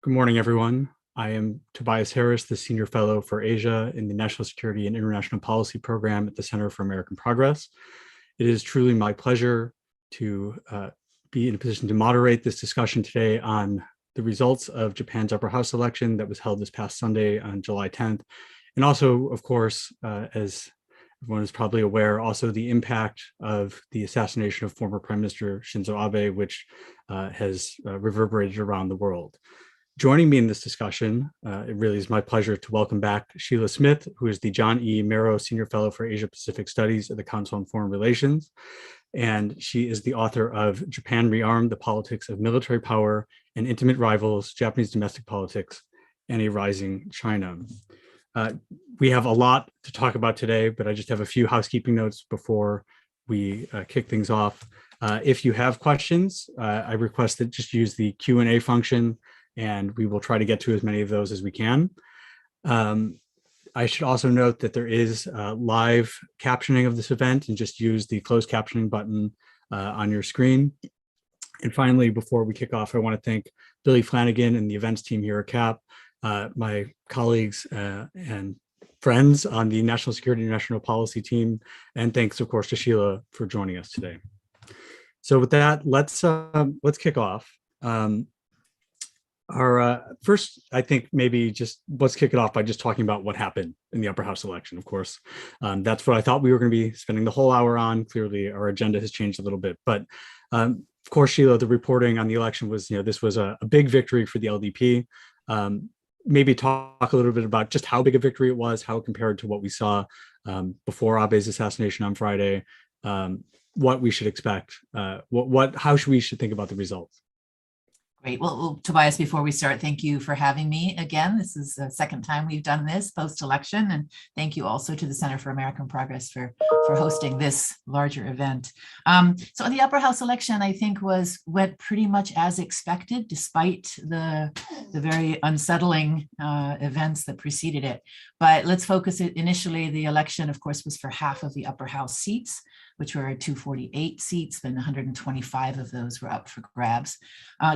Good morning, everyone. I am Tobias Harris, the Senior Fellow for Asia in the National Security and International Policy Program at the Center for American Progress. It is truly my pleasure to be in a position to moderate this discussion today on the results of Japan's upper house election that was held this past Sunday on July 10th. And also, of course, as everyone is probably aware, also the impact of the assassination of former Prime Minister Shinzo Abe, which has reverberated around the world. Joining me in this discussion, it really is my pleasure to welcome back Sheila Smith, who is the John E. Merrow Senior Fellow for Asia Pacific Studies at the Council on Foreign Relations. And she is the author of Japan Rearmed, The Politics of Military Power and Intimate Rivals, Japanese Domestic Politics, and a Rising China. We have a lot to talk about today, but I just have a few housekeeping notes before we kick things off. If you have questions, I request that just use the Q&A function, and we will try to get to as many of those as we can. I should also note that there is live captioning of this event, and just use the closed captioning button on your screen. And finally, before we kick off, I want to thank Billy Flanagan and the events team here at CAP, my colleagues and friends on the National Security and National Policy team, and thanks, of course, to Sheila for joining us today. So with that, let's kick off. First, I think maybe just let's kick it off by just talking about what happened in the upper house election, of course. That's what I thought we were going to be spending the whole hour on. Clearly, our agenda has changed a little bit. But of course, Sheila, the reporting on the election was, this was a big victory for the LDP. Maybe talk a little bit about just how big a victory it was, how it compared to what we saw before Abe's assassination on Friday, what we should expect, how we should think about the results. Great. Well, Tobias, before we start, thank you for having me again. This is the second time we've done this post-election, and thank you also to the Center for American Progress for hosting this larger event. So the upper house election, I think, went pretty much as expected, despite the very unsettling events that preceded it. But let's focus it initially. The election, of course, was for half of the upper house seats, which were 248 seats, then 125 of those were up for grabs.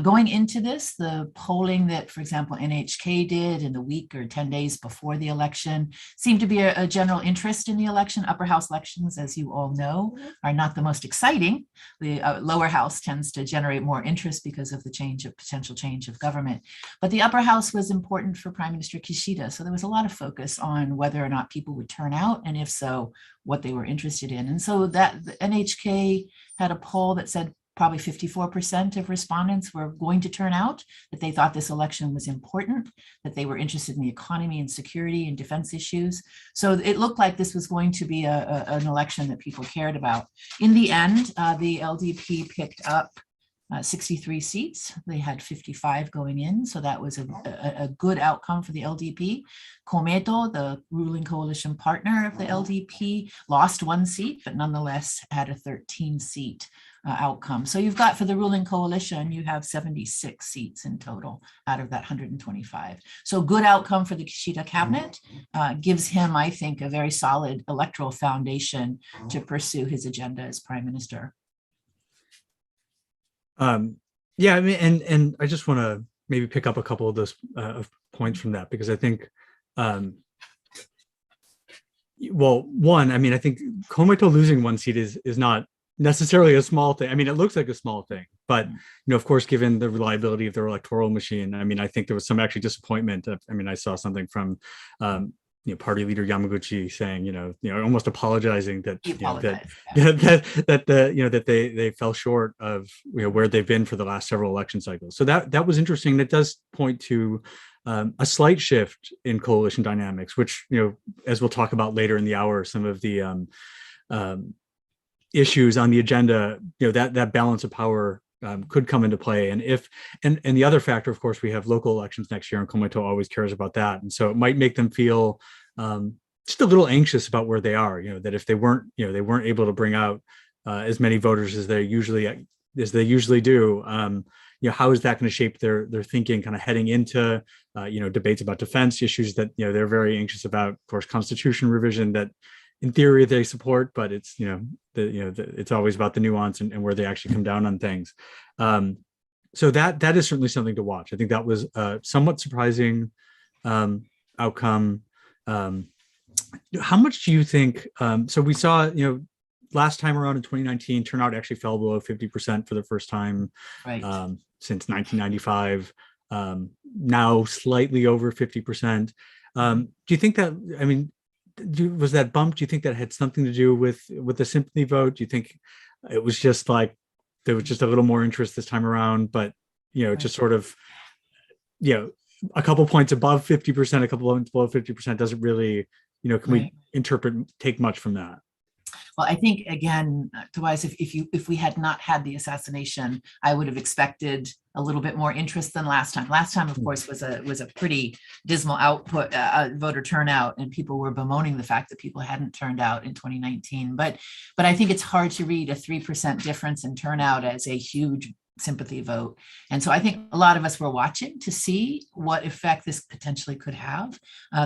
Going into this, the polling that, for example, NHK did in the week or 10 days before the election seemed to be a general interest in the election. Upper house elections, as you all know, are not the most exciting. The lower house tends to generate more interest because of the potential change of government. But the upper house was important for Prime Minister Kishida. So there was a lot of focus on whether or not people would turn out, and if so, what they were interested in. And so that the NHK had a poll that said probably 54% of respondents were going to turn out, that they thought this election was important, that they were interested in the economy and security and defense issues. So it looked like this was going to be an election that people cared about. In the end, the LDP picked up 63 seats. They had 55 going in, so that was a good outcome for the LDP. Komeito, the ruling coalition partner of the LDP, lost 1 seat, but nonetheless had a 13-seat outcome. So you've got, for the ruling coalition, you have 76 seats in total out of that 125. So good outcome for the Kishida cabinet, gives him, I think, a very solid electoral foundation to pursue his agenda as prime minister. Yeah, I mean, and I just want to maybe pick up a couple of those points from that, because I think, well, one, I mean, I think Komeito losing 1 seat is not necessarily a small thing. I mean, it looks like a small thing, but of course, given the reliability of their electoral machine, I mean, I think there was some actually disappointment. I mean, I saw something from party leader Yamaguchi saying, almost apologizing that they fell short of where they've been for the last several election cycles. So that was interesting. That does point to a slight shift in coalition dynamics, which as we'll talk about later in the hour, some of the issues on the agenda, that balance of power could come into play. And the other factor, of course, we have local elections next year, and Komeito always cares about that. And so it might make them feel just a little anxious about where they are, that if they weren't able to bring out as many voters as they usually do, how is that going to shape their thinking kind of heading into, debates about defense issues that, they're very anxious about, of course, constitution revision that in theory they support, but it's, it's always about the nuance and where they actually come down on things. so that is certainly something to watch. I think that was a somewhat surprising outcome. How much do you think? So we saw, last time around in 2019, turnout actually fell below 50% for the first time Right. Since 1995. Now slightly over 50%. Do you think that? I mean, was that bump? Do you think that had something to do with the sympathy vote? Do you think it was just like there was just a little more interest this time around, but Right. just sort of, a couple points above 50%, a couple points below 50% doesn't really, can Right. we take much from that? Well, I think again, Tobias, if we had not had the assassination, I would have expected a little bit more interest than last time. Last time, of course, was a pretty dismal voter turnout, and people were bemoaning the fact that people hadn't turned out in 2019. But I think it's hard to read a 3% difference in turnout as a huge sympathy vote. And so I think a lot of us were watching to see what effect this potentially could have,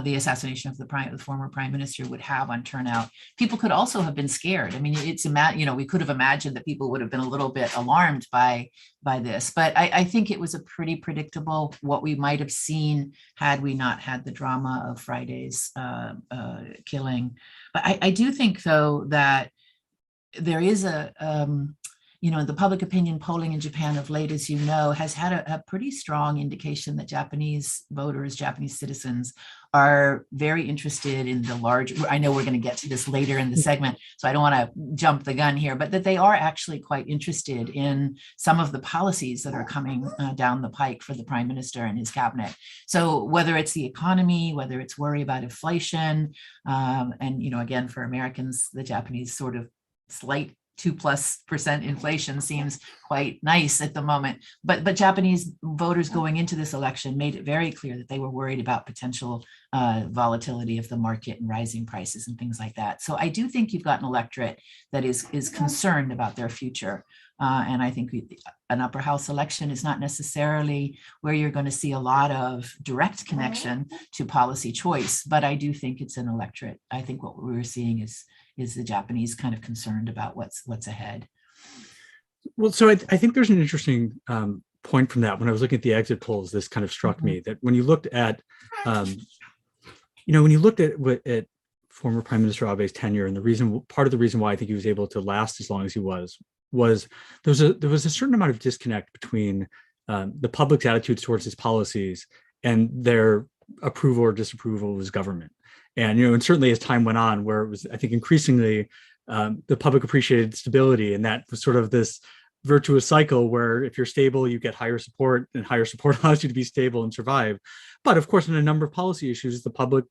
the assassination of the former prime minister would have on turnout. People could also have been scared. I mean, we could have imagined that people would have been a little bit alarmed by this, but I think it was a pretty predictable what we might have seen had we not had the drama of Friday's killing. But I do think, though, that there is the public opinion polling in Japan of late, as you know, has had a pretty strong indication that Japanese voters, Japanese citizens, are very interested in I know we're going to get to this later in the segment, so I don't want to jump the gun here, but that they are actually quite interested in some of the policies that are coming down the pike for the prime minister and his cabinet. So whether it's the economy, whether it's worry about inflation, and, again, for Americans, the Japanese sort of slight 2+% inflation seems quite nice at the moment, but Japanese voters going into this election made it very clear that they were worried about potential volatility of the market and rising prices and things like that. So I do think you've got an electorate that is concerned about their future, and I think an upper house election is not necessarily where you're going to see a lot of direct connection to policy choice, but I do think it's an electorate. I think what we're seeing is the Japanese kind of concerned about what's ahead. Well, so I think there's an interesting point from that. When I was looking at the exit polls, this kind of struck me that when you looked at, at former Prime Minister Abe's tenure, and part of the reason why I think he was able to last as long as he was there was a certain amount of disconnect between the public's attitudes towards his policies and their approval or disapproval of his government. And certainly as time went on, where it was, I think, increasingly the public appreciated stability, and that was sort of this virtuous cycle where if you're stable, you get higher support, and higher support allows you to be stable and survive. But of course, in a number of policy issues, the public,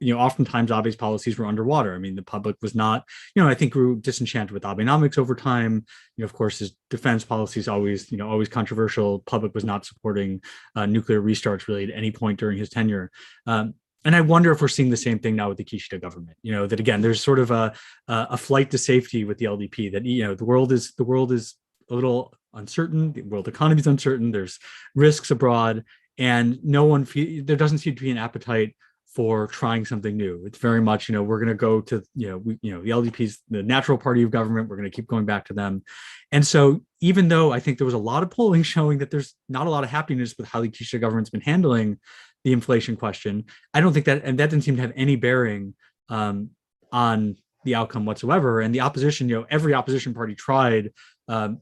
oftentimes Abe's policies were underwater. I mean, the public was not, I think, grew disenchanted with Abenomics over time. Of course, his defense policies always controversial. Public was not supporting nuclear restarts really at any point during his tenure. And I wonder if we're seeing the same thing now with the Kishida government. That again, there's sort of a flight to safety with the LDP. That the world is a little uncertain. The world economy is uncertain. There's risks abroad, and there doesn't seem to be an appetite for trying something new. It's very much, we're going to go to, the LDP's the natural party of government. We're going to keep going back to them. And so even though I think there was a lot of polling showing that there's not a lot of happiness with how the Kishida government's been handling the inflation question, I don't think that didn't seem to have any bearing on the outcome whatsoever. And the opposition, every opposition party tried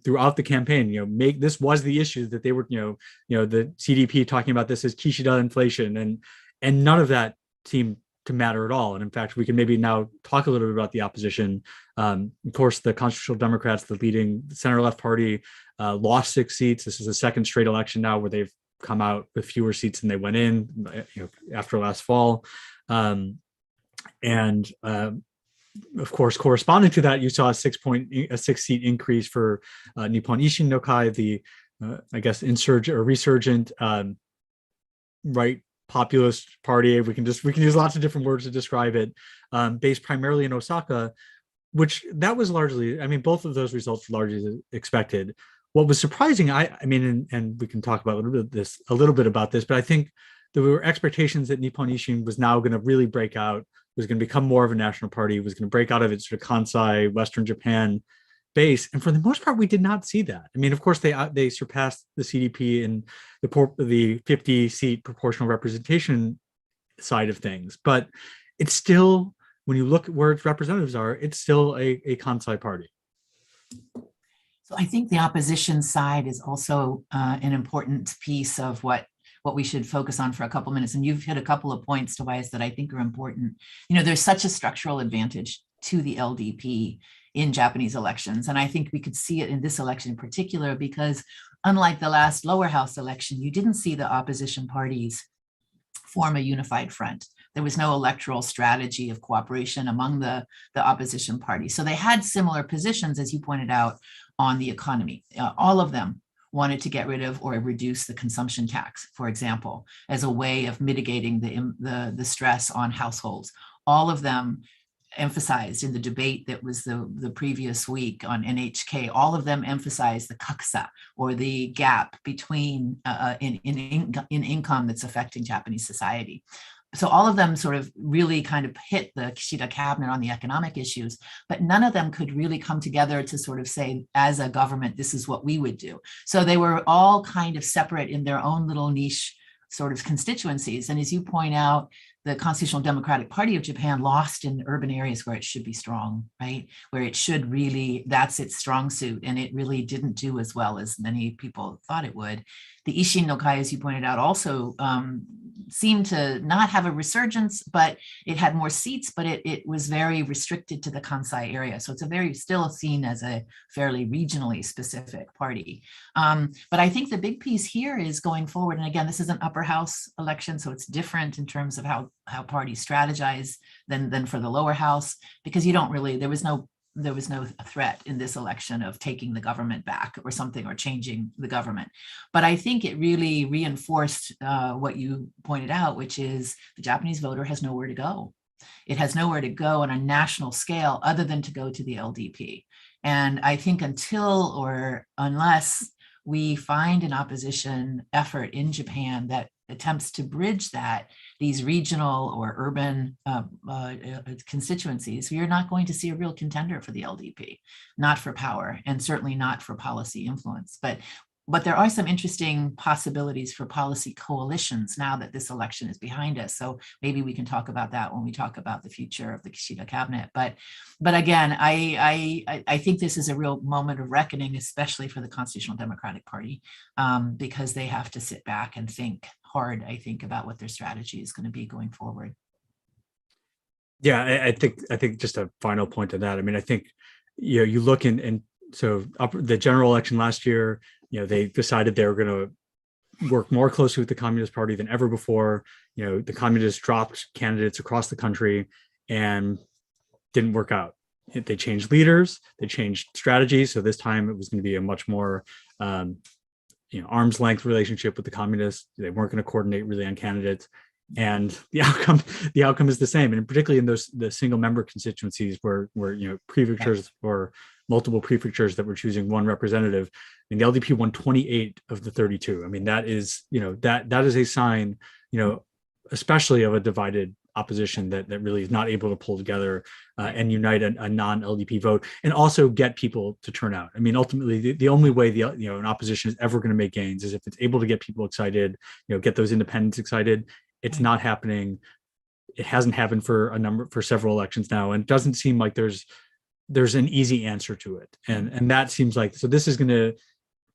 throughout the campaign, this was the issue that they were, the CDP talking about this as Kishida inflation, and none of that seemed to matter at all. And in fact, we can maybe now talk a little bit about the opposition. Of course, the Constitutional Democrats, the leading center-left party, lost 6 seats. This is the second straight election now where they've come out with fewer seats than they went in, after last fall. Of course, corresponding to that, you saw a 6-seat increase for Nippon Ishin no Kai, the I guess resurgent right populist party. We can use lots of different words to describe it, based primarily in Osaka, which that was largely, both of those results were largely expected. What was surprising, and we can talk about a little bit about this, but I think there were expectations that Nippon Ishin was now going to really break out, was going to become more of a national party, was going to break out of its sort of Kansai, Western Japan base. And for the most part, we did not see that. I mean, of course, they surpassed the CDP in the 50-seat proportional representation side of things, but it's still, when you look at where its representatives are, it's still a Kansai party. So I think the opposition side is also an important piece of what we should focus on for a couple minutes. And you've hit a couple of points, Tobias, that I think are important. You know, there's such a structural advantage to the LDP in Japanese elections. And I think we could see it in this election in particular, because unlike the last lower house election, you didn't see the opposition parties form a unified front. There was no electoral strategy of cooperation among the opposition parties. So they had similar positions, as you pointed out, on the economy. All of them wanted to get rid of or reduce the consumption tax, for example, as a way of mitigating the stress on households. All of them emphasized in the debate that was the previous week on NHK, all of them emphasized the kaksa, or the gap between in income that's affecting Japanese society. So all of them sort of really kind of hit the Kishida cabinet on the economic issues, but none of them could really come together to sort of say, as a government, this is what we would do. So they were all kind of separate in their own little niche sort of constituencies. And as you point out, the Constitutional Democratic Party of Japan lost in urban areas where it should be strong, right? Where it should really, that's its strong suit. And it really didn't do as well as many people thought it would. The Ishin no Kai, as you pointed out, also seemed to not have a resurgence, but it had more seats, but it was very restricted to the Kansai area. So it's still seen as a fairly regionally specific party. But I think the big piece here is going forward. And again, this is an upper house election, so it's different in terms of how parties strategize than for the lower house, because you don't really, there was no threat in this election of taking the government back or something, or changing the government. But I think it really reinforced what you pointed out, which is the Japanese voter has nowhere to go. It has nowhere to go on a national scale other than to go to the LDP. And I think until or unless we find an opposition effort in Japan that attempts to bridge these regional or urban constituencies, you're not going to see a real contender for the LDP, not for power, and certainly not for policy influence. But there are some interesting possibilities for policy coalitions now that this election is behind us. So maybe we can talk about that when we talk about the future of the Kishida cabinet. But again, I think this is a real moment of reckoning, especially for the Constitutional Democratic Party, because they have to sit back and think hard, I think, about what their strategy is going to be going forward. Yeah, I think just a final point to that. I mean, I think, you look and so the general election last year, they decided they were going to work more closely with the Communist Party than ever before. The communists dropped candidates across the country and didn't work out. They changed leaders, they changed strategies. So this time it was going to be a much more arm's length relationship with the communists. They weren't going to coordinate really on candidates, and the outcome is the same. And particularly in the single member constituencies where prefectures or multiple prefectures that were choosing one representative, I mean, the LDP won 28 of the 32. I mean, that is that is a sign, especially of a divided opposition that really is not able to pull together and unite a non-LDP vote, and also get people to turn out. I mean, ultimately, the only way an opposition is ever going to make gains is if it's able to get people excited, get those independents excited. It's not happening. It hasn't happened for several elections now, and it doesn't seem like there's an easy answer to it. And that seems like, so this is going to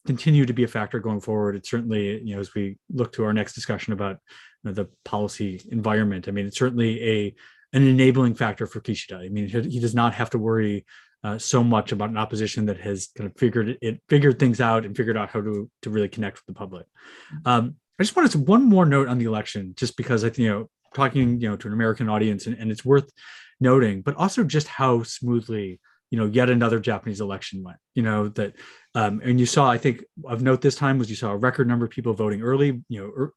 continue to be a factor going forward. It's certainly, as we look to our next discussion about the policy environment, I mean, it's certainly an enabling factor for Kishida. I mean, he does not have to worry so much about an opposition that has kind of figured things out and figured out how to really connect with the public. I just wanted to one more note on the election, just because I think, talking, to an American audience, and it's worth noting, but also just how smoothly, yet another Japanese election went, and you saw, I think of note this time was you saw a record number of people voting early.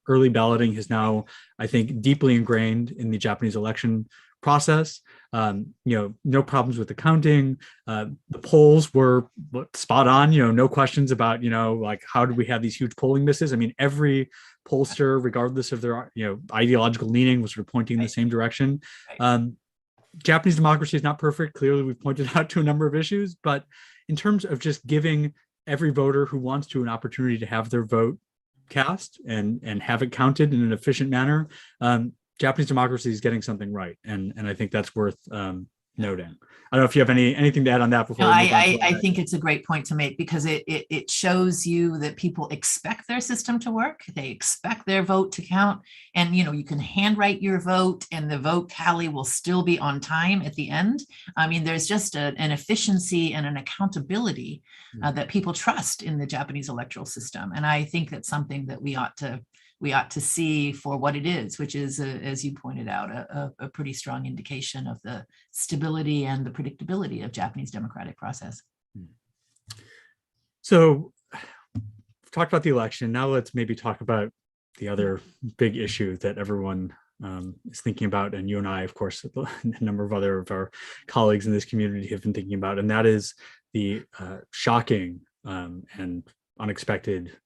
Early balloting is now, I think, deeply ingrained in the Japanese election process. No problems with the counting. The polls were spot on, no questions about, like, how did we have these huge polling misses? I mean, every pollster, regardless of their, ideological leaning, was sort of pointing in the same direction. Japanese democracy is not perfect. Clearly, we've pointed out to a number of issues, but in terms of just giving every voter who wants to an opportunity to have their vote cast and have it counted in an efficient manner, Japanese democracy is getting something right, and I think that's worth noting. I don't know if you have anything to add on that before. No, we move on to I think it's a great point to make, because it shows you that people expect their system to work. They expect their vote to count, and you can handwrite your vote and the vote tally will still be on time at the end. I mean, there's just an efficiency and an accountability that people trust in the Japanese electoral system, and I think that's something that we ought to see for what it is, which is, as you pointed out, a pretty strong indication of the stability and the predictability of Japanese democratic process. So we've talked about the election. Now let's maybe talk about the other big issue that everyone is thinking about, and you and I, of course, a number of other of our colleagues in this community have been thinking about, and that is the shocking and unexpected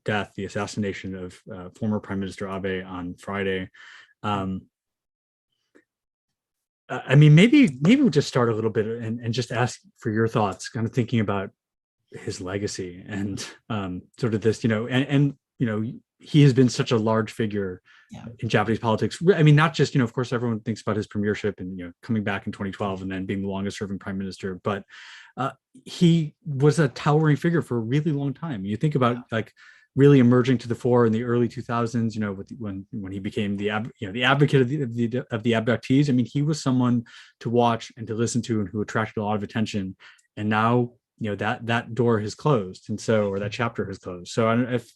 death, the assassination of former Prime Minister Abe on Friday. I mean, maybe we'll just start a little bit and just ask for your thoughts, kind of thinking about his legacy and sort of this, and he has been such a large figure in Japanese politics. I mean, not just, of course, everyone thinks about his premiership and, coming back in 2012 and then being the longest serving prime minister, but he was a towering figure for a really long time. You think about really emerging to the fore in the early 2000s, when he became the advocate of the abductees. I mean, he was someone to watch and to listen to, and who attracted a lot of attention. And now, that door has closed, and so, or that chapter has closed. So I don't know if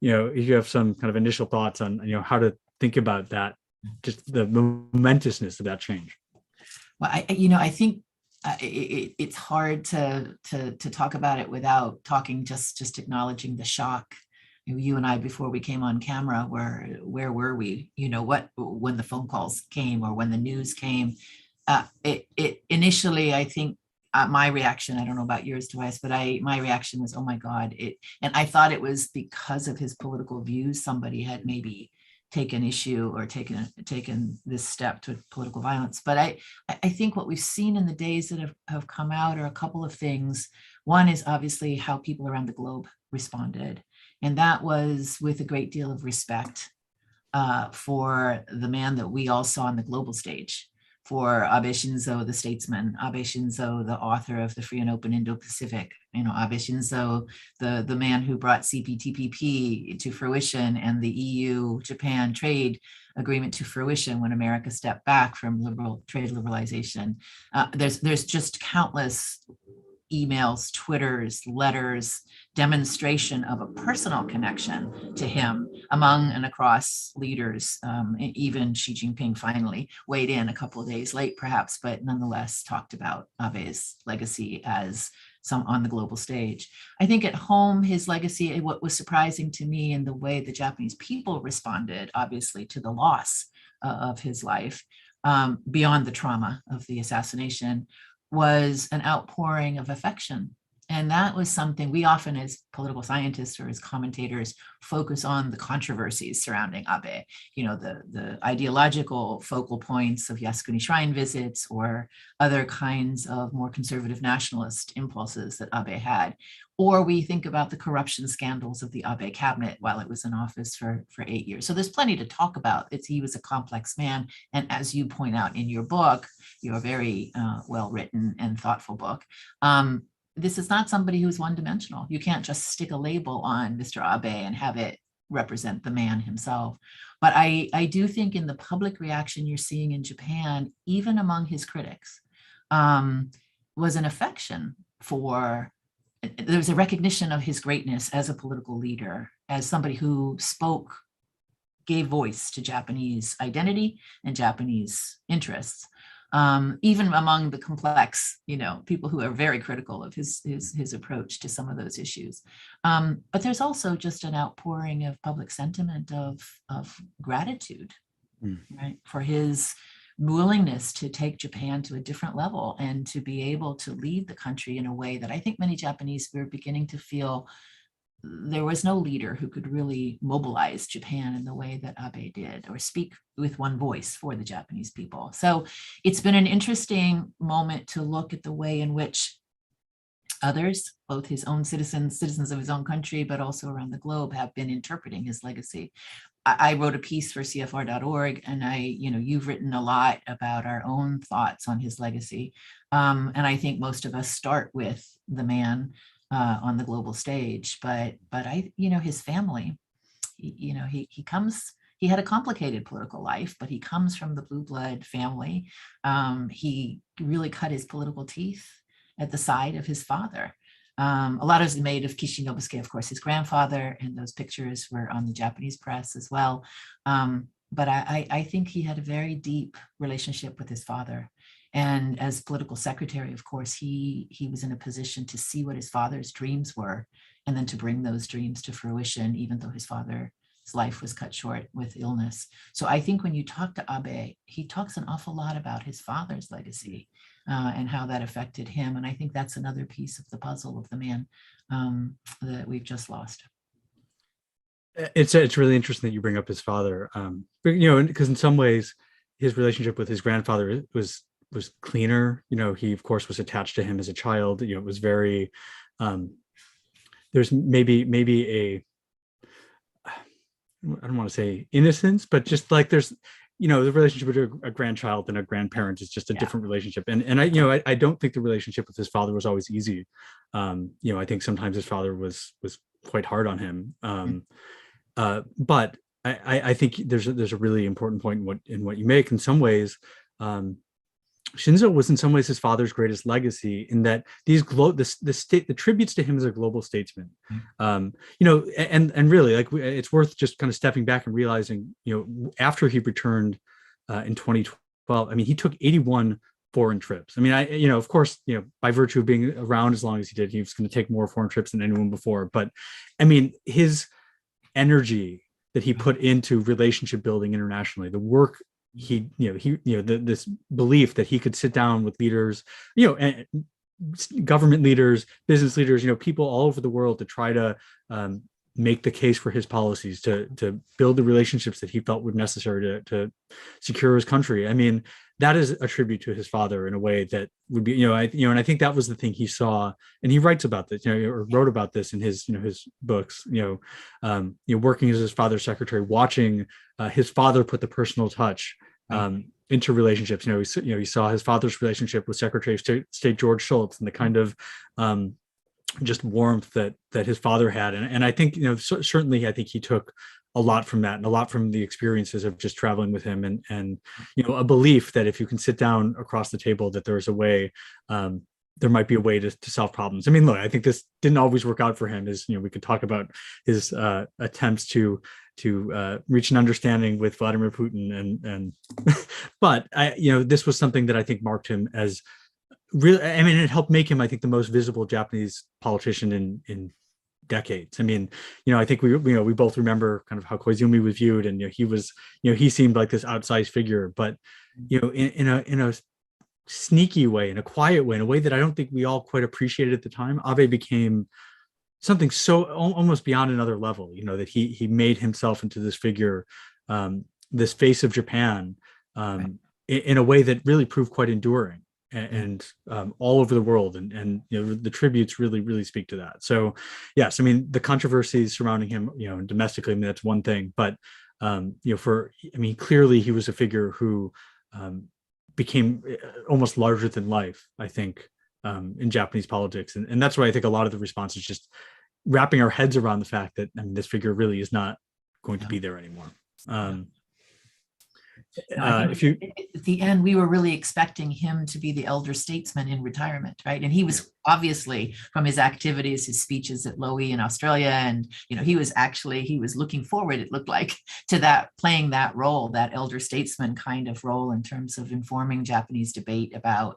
you have some kind of initial thoughts on how to think about that, just the momentousness of that change. Well, I think it's hard to talk about it without talking, just acknowledging the shock. You and I, before we came on camera, where were we? When the phone calls came or when the news came, it initially, I think, my reaction, I don't know about yours, Tobias, but my reaction was, oh my God. And I thought it was because of his political views. Somebody had maybe taken issue or taken this step to political violence. But I think what we've seen in the days that have come out are a couple of things. One is obviously how people around the globe responded. And that was with a great deal of respect for the man that we all saw on the global stage, for Abe Shinzo, the statesman, Abe Shinzo, the author of the Free and Open Indo-Pacific, Abe Shinzo, the man who brought CPTPP to fruition and the EU-Japan trade agreement to fruition when America stepped back from trade liberalization. There's just countless emails, Twitters, letters, demonstration of a personal connection to him among and across leaders. Even Xi Jinping finally weighed in a couple of days late, perhaps, but nonetheless talked about Abe's legacy as some on the global stage. I think at home, his legacy, what was surprising to me in the way the Japanese people responded, obviously, to the loss of his life, beyond the trauma of the assassination, was an outpouring of affection. And that was something we often, as political scientists or as commentators, focus on the controversies surrounding Abe, the ideological focal points of Yasukuni Shrine visits or other kinds of more conservative nationalist impulses that Abe had. Or we think about the corruption scandals of the Abe cabinet while it was in office for 8 years. So there's plenty to talk about. He was a complex man. And as you point out in your book, your very well-written and thoughtful book, this is not somebody who's one-dimensional. You can't just stick a label on Mr. Abe and have it represent the man himself. But I do think in the public reaction you're seeing in Japan, even among his critics, was an affection for, there was a recognition of his greatness as a political leader, as somebody who gave voice to Japanese identity and Japanese interests. Even among the complex, people who are very critical of his approach to some of those issues. But there's also just an outpouring of public sentiment of gratitude, right, for his willingness to take Japan to a different level and to be able to lead the country in a way that I think many Japanese were beginning to feel there was no leader who could really mobilize Japan in the way that Abe did, or speak with one voice for the Japanese people. So it's been an interesting moment to look at the way in which others, both his own citizens of his own country, but also around the globe, have been interpreting his legacy. I wrote a piece for CFR.org, and you've written a lot about our own thoughts on his legacy. And I think most of us start with the man on the global stage, but his family, he had a complicated political life, but he comes from the blue blood family. He really cut his political teeth at the side of his father. A lot is made of Kishi Nobusuke, of course, his grandfather, and those pictures were on the Japanese press as well. But I think he had a very deep relationship with his father. And as political secretary, of course, he was in a position to see what his father's dreams were, and then to bring those dreams to fruition, even though his father's life was cut short with illness. So I think when you talk to Abe, he talks an awful lot about his father's legacy. And how that affected him. And I think that's another piece of the puzzle of the man that we've just lost. It's really interesting that you bring up his father, because in some ways his relationship with his grandfather was cleaner. He of course was attached to him as a child. It was very there's maybe a, I don't want to say innocence, but just like there's the relationship with a grandchild and a grandparent is just a different relationship. And I don't think the relationship with his father was always easy. I think sometimes his father was quite hard on him. But I think there's a really important point in what you make. In some ways, Shinzo was in some ways his father's greatest legacy, in that the tributes to him as a global statesman, and really, like, it's worth just kind of stepping back and realizing, after he returned in 2012, he took 81 foreign trips. Of course, by virtue of being around as long as he did, he was going to take more foreign trips than anyone before. But his energy that he put into relationship building internationally, the work this belief that he could sit down with leaders, and government leaders, business leaders, people all over the world to try to make the case for his policies, to build the relationships that he felt were necessary to secure his country. That is a tribute to his father in a way that would be, and I think that was the thing he saw, and he writes about this, or wrote about this in his, his books, working as his father's secretary, watching his father put the personal touch into relationships. He saw his father's relationship with Secretary of State George Shultz, and the kind of just warmth that his father had. And I think, certainly I think he took a lot from that, and a lot from the experiences of just traveling with him, and a belief that if you can sit down across the table, that there's a way, there might be a way to solve problems. Look, I think this didn't always work out for him. We could talk about his attempts to reach an understanding with Vladimir Putin, and but this was something that I think marked him as really, it helped make him, I think, the most visible Japanese politician in decades. I think we both remember kind of how Koizumi was viewed, and he seemed like this outsized figure, but in a sneaky way, in a quiet way, in a way that I don't think we all quite appreciated at the time, Abe became something so almost beyond another level. That he made himself into this figure, this face of Japan, in a way that really proved quite enduring, and all over the world, and the tributes really speak to that. So yes, the controversies surrounding him, domestically, that's one thing, but clearly he was a figure who became almost larger than life, I think, in Japanese politics, and that's why I think a lot of the response is just wrapping our heads around the fact that this figure really is not going to be there anymore. At the end, we were really expecting him to be the elder statesman in retirement, right? And he was obviously, from his activities, his speeches at Lowy in Australia, and he was looking forward, it looked like, to that, playing that role, that elder statesman kind of role, in terms of informing Japanese debate about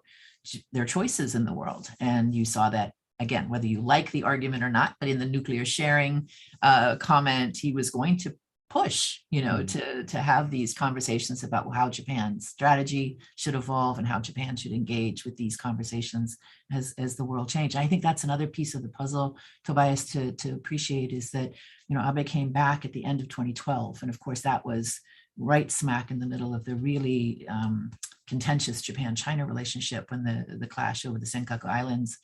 their choices in the world. And you saw that, again, whether you like the argument or not, but in the nuclear sharing comment, he was going to push, to have these conversations about how Japan's strategy should evolve and how Japan should engage with these conversations as the world changed. And I think that's another piece of the puzzle, Tobias, to appreciate, is that, Abe came back at the end of 2012. And of course, that was right smack in the middle of the really contentious Japan-China relationship, when the clash over the Senkaku Islands.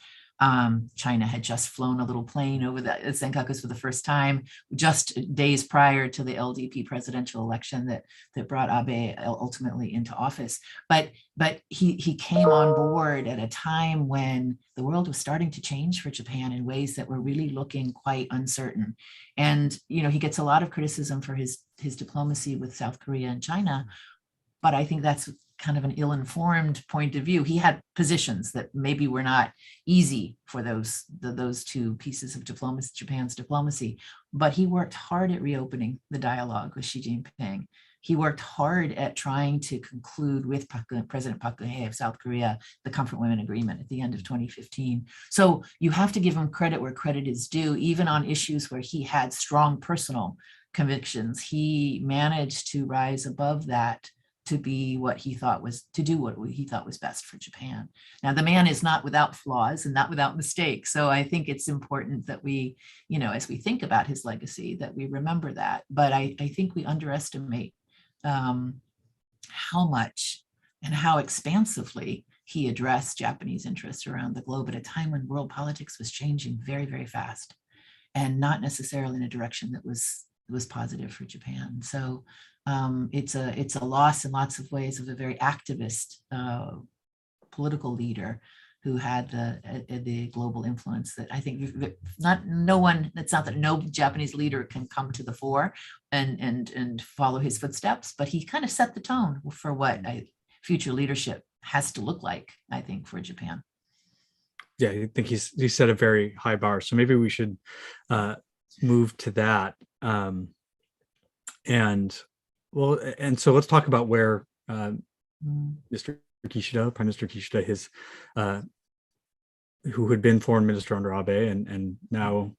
China had just flown a little plane over the Senkakus for the first time, just days prior to the LDP presidential election that brought Abe ultimately into office. But he came on board at a time when the world was starting to change for Japan in ways that were really looking quite uncertain. And he gets a lot of criticism for his diplomacy with South Korea and China, but I think that's kind of an ill-informed point of view. He had positions that maybe were not easy for those two pieces of diplomacy, Japan's diplomacy, but he worked hard at reopening the dialogue with Xi Jinping. He worked hard at trying to conclude with President Park Geun-hye of South Korea the Comfort Women Agreement at the end of 2015. So you have to give him credit where credit is due, even on issues where he had strong personal convictions. He managed to rise above that to be what he thought was, to do what he thought was best for Japan. Now, the man is not without flaws and not without mistakes. So I think it's important that we, as we think about his legacy, that we remember that. But I think we underestimate how much and how expansively he addressed Japanese interests around the globe at a time when world politics was changing very, very fast, and not necessarily in a direction that was positive for Japan. So it's a loss in lots of ways of a very activist political leader who had the global influence that I think it's not that no Japanese leader can come to the fore and follow his footsteps, but he kind of set the tone for what future leadership has to look like, I think, for Japan. Yeah, I think he set a very high bar. So maybe we should move to that. And so let's talk about where Mr. Kishida, Prime Minister Kishida, who had been foreign minister under Abe and now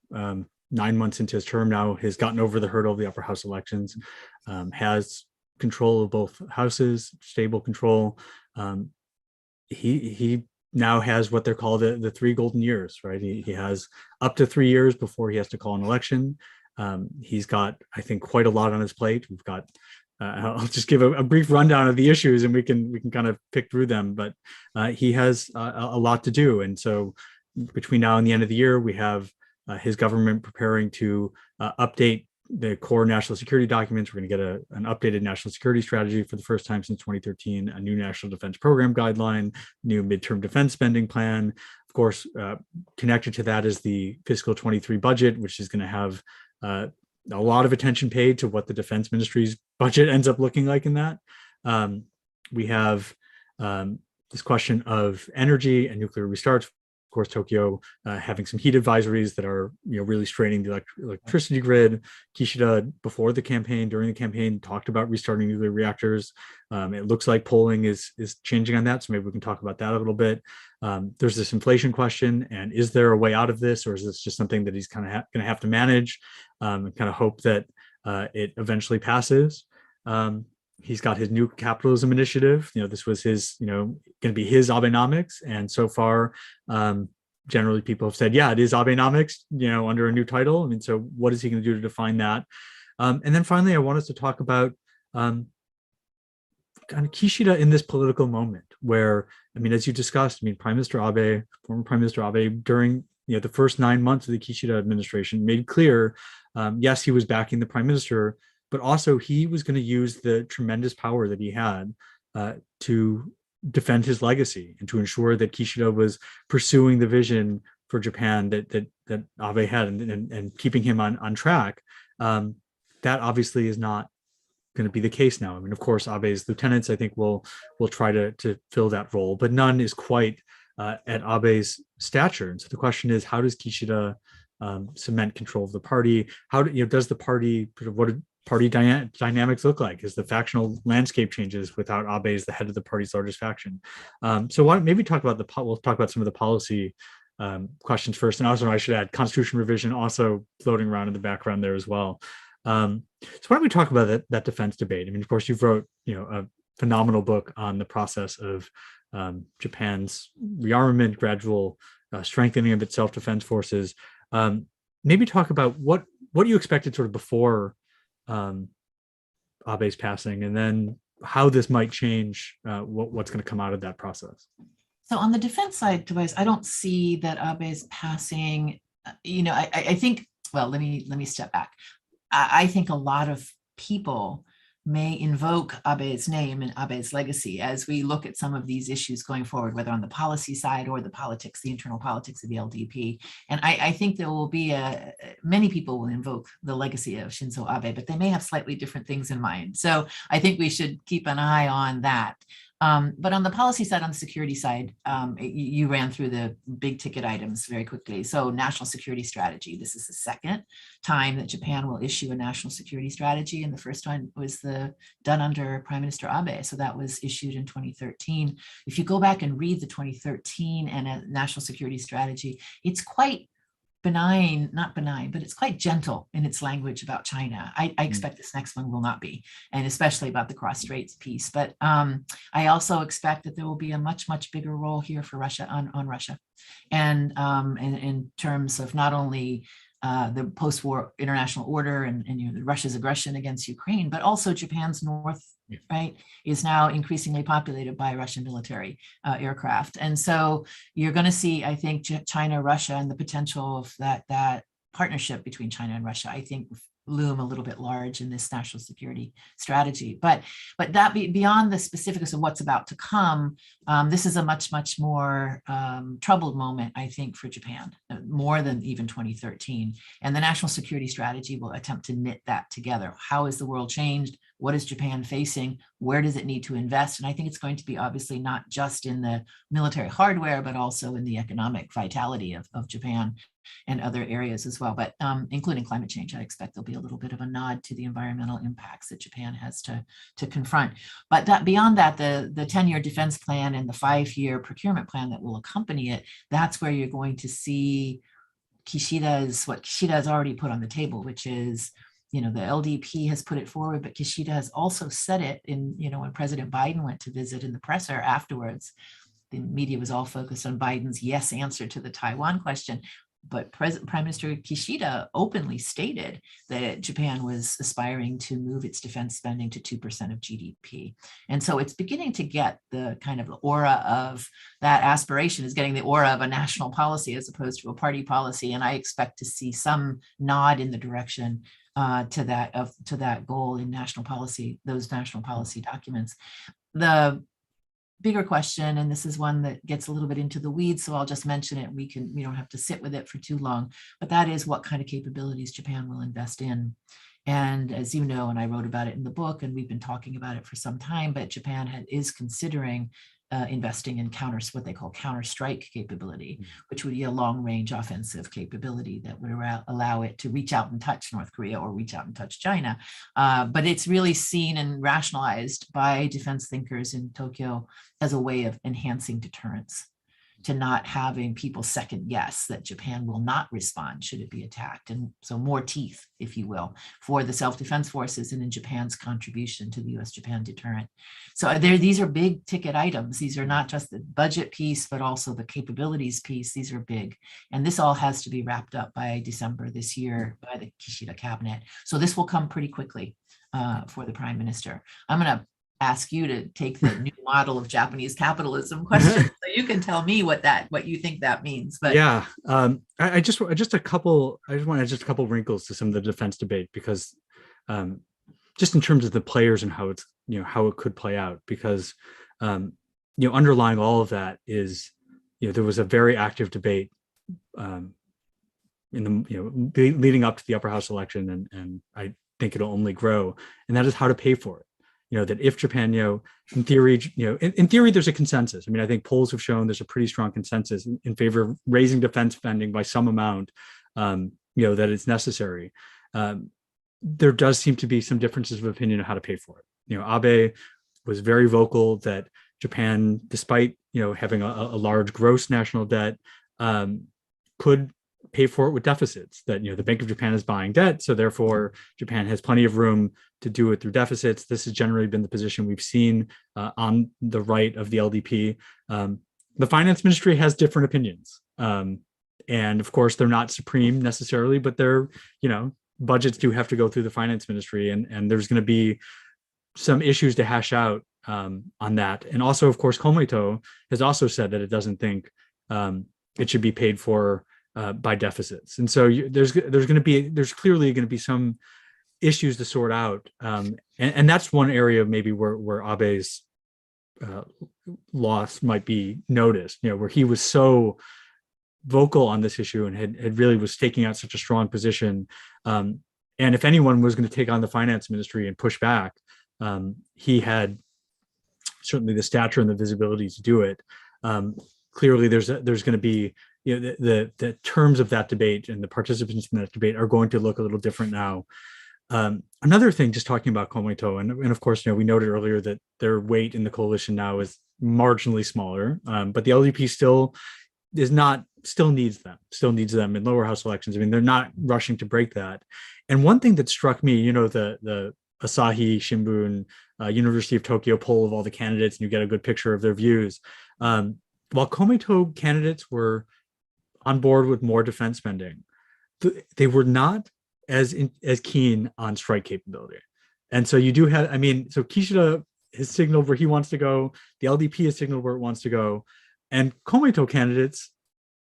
9 months into his term now has gotten over the hurdle of the upper house elections, has control of both houses, stable control. He now has what they're called the 3 golden years, right? He has up to 3 years before he has to call an election. He's got, I think, quite a lot on his plate. We've got, I'll just give a brief rundown of the issues and we can kind of pick through them, but he has a lot to do. And so between now and the end of the year, we have his government preparing to update the core national security documents. We're going to get an updated national security strategy for the first time since 2013, a new national defense program guideline, new midterm defense spending plan. Of course, connected to that is the fiscal 23 budget, which is going to have a lot of attention paid to what the defense ministry's budget ends up looking like in that. We have this question of energy and nuclear restarts. Of course, Tokyo having some heat advisories that are really straining the electricity grid. Kishida, before the campaign, during the campaign, talked about restarting nuclear reactors. It looks like polling is changing on that, so maybe we can talk about that a little bit. There's this inflation question, and is there a way out of this, or is this just something that he's kind of going to have to manage and kind of hope that it eventually passes? He's got his new capitalism initiative. This was his, going to be his Abenomics. And so far, generally people have said, yeah, it is Abenomics, under a new title. I mean, so what is he going to do to define that? And then finally, I want us to talk about kind of Kishida in this political moment where, I mean, as you discussed, Prime Minister Abe, former Prime Minister Abe, during the first 9 months of the Kishida administration made clear, yes, he was backing the prime minister, but also he was going to use the tremendous power that he had to defend his legacy and to ensure that Kishida was pursuing the vision for Japan that Abe had and keeping him on track. That obviously is not going to be the case now. I mean, of course, Abe's lieutenants, I think, will try to fill that role, but none is quite at Abe's stature. And so the question is, how does Kishida cement control of the party? How does the party, what do party dynamics look like as the factional landscape changes without Abe as the head of the party's largest faction? So why don't maybe we'll talk about some of the policy questions first. And also I should add constitution revision also floating around in the background there as well. So why don't we talk about that defense debate? I mean, of course, you've wrote a phenomenal book on the process of Japan's rearmament, gradual strengthening of its self-defense forces. Maybe talk about what you expected sort of before Abe's passing, and then how this might change what's going to come out of that process. So on the defense side, Tobias, I don't see that Abe's passing. I think. Well, let me step back. I think a lot of people may invoke Abe's name and Abe's legacy as we look at some of these issues going forward, whether on the policy side or the internal politics of the LDP. And I think there will be many people will invoke the legacy of Shinzo Abe, but they may have slightly different things in mind. So I think we should keep an eye on that. But on the policy side, on the security side, you ran through the big ticket items very quickly. So national security strategy. This is the second time that Japan will issue a national security strategy. And the first one was done under Prime Minister Abe. So that was issued in 2013. If you go back and read the 2013 and a national security strategy, it's quite not benign, but it's quite gentle in its language about China. I expect this next one will not be, and especially about the cross-straits piece. But I also expect that there will be a much, much bigger role here for Russia on Russia. And in terms of not only the post-war international order and Russia's aggression against Ukraine, but also Japan's north, right, is now increasingly populated by Russian military aircraft. And so you're going to see, I think, China, Russia, and the potential of that partnership between China and Russia, I think, loom a little bit large in this national security strategy. But that beyond the specifics of what's about to come, this is a much, much more troubled moment, I think, for Japan, more than even 2013. And the national security strategy will attempt to knit that together. How has the world changed? What is Japan facing? Where does it need to invest? And I think it's going to be obviously not just in the military hardware, but also in the economic vitality of Japan and other areas as well, but including climate change. I expect there'll be a little bit of a nod to the environmental impacts that Japan has to confront. But beyond that, the 10-year defense plan and the 5-year procurement plan that will accompany it, that's where you're going to see what Kishida has already put on the table, which is, the LDP has put it forward, but Kishida has also said it when President Biden went to visit in the presser afterwards. The media was all focused on Biden's yes answer to the Taiwan question. But Prime Minister Kishida openly stated that Japan was aspiring to move its defense spending to 2% of GDP. And so it's beginning to get the kind of aura of that aspiration, is getting the aura of a national policy as opposed to a party policy. And I expect to see some nod in the direction to that goal in national policy, those national policy documents. The bigger question, and this is one that gets a little bit into the weeds, so I'll just mention it. We don't have to sit with it for too long, but that is what kind of capabilities Japan will invest in. And as you know, and I wrote about it in the book, and we've been talking about it for some time, but Japan is considering investing in what they call counter-strike capability, which would be a long-range offensive capability that would allow it to reach out and touch North Korea or reach out and touch China. But it's really seen and rationalized by defense thinkers in Tokyo as a way of enhancing deterrence, to not having people second guess that Japan will not respond should it be attacked. And so more teeth, if you will, for the self-defense forces and in Japan's contribution to the US-Japan deterrent. So these are big ticket items. These are not just the budget piece, but also the capabilities piece. These are big. And this all has to be wrapped up by December this year by the Kishida cabinet. So this will come pretty quickly for the Prime Minister. I'm going to ask you to take the new model of Japanese capitalism question, so you can tell me what you think that means. But yeah, I just want a couple wrinkles to some of the defense debate, because just in terms of the players and how it's how it could play out, because underlying all of that is there was a very active debate in the leading up to the upper house election, and I think it'll only grow, and that is how to pay for it. That if Japan, in theory, in theory, there's a consensus. I mean, I think polls have shown there's a pretty strong consensus in favor of raising defense spending by some amount, that it's necessary. There does seem to be some differences of opinion on how to pay for it. Abe was very vocal that Japan, despite, having a large gross national debt, could pay for it with deficits, that, the Bank of Japan is buying debt, so therefore Japan has plenty of room to do it through deficits. This has generally been the position we've seen on the right of the LDP. The finance ministry has different opinions. And of course, they're not supreme necessarily, but they're, budgets do have to go through the finance ministry, and there's going to be some issues to hash out on that. And also, of course, Komeito has also said that it doesn't think it should be paid for by deficits. And so there's clearly going to be some issues to sort out. And that's one area maybe where Abe's loss might be noticed, where he was so vocal on this issue and had really was taking out such a strong position. And if anyone was going to take on the finance ministry and push back, he had certainly the stature and the visibility to do it. Clearly, there's going to be, the terms of that debate and the participants in that debate are going to look a little different now. Another thing, just talking about Komeito, and of course, we noted earlier that their weight in the coalition now is marginally smaller, but the LDP still needs them in lower house elections. I mean, they're not rushing to break that. And one thing that struck me, the Asahi Shimbun, University of Tokyo poll of all the candidates, and you get a good picture of their views. While Komeito candidates were on board with more defense spending, they were not as keen on strike capability. And so you do have, so Kishida has signaled where he wants to go. The LDP has signaled where it wants to go. And Komeito candidates